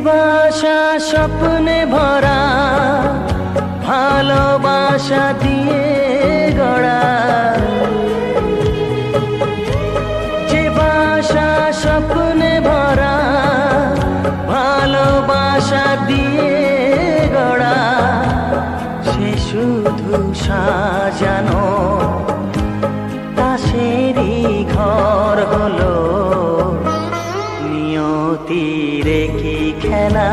বাসা স্বপ্নে ভরা, ভালোবাসা দিয়ে গড়া, যে বাসা স্বপ্নে ভরা, ভালোবাসা দিয়ে গড়া, সে শুধু সাজানো তাসেরই ঘর হলো। নিয়তির কি খেলা,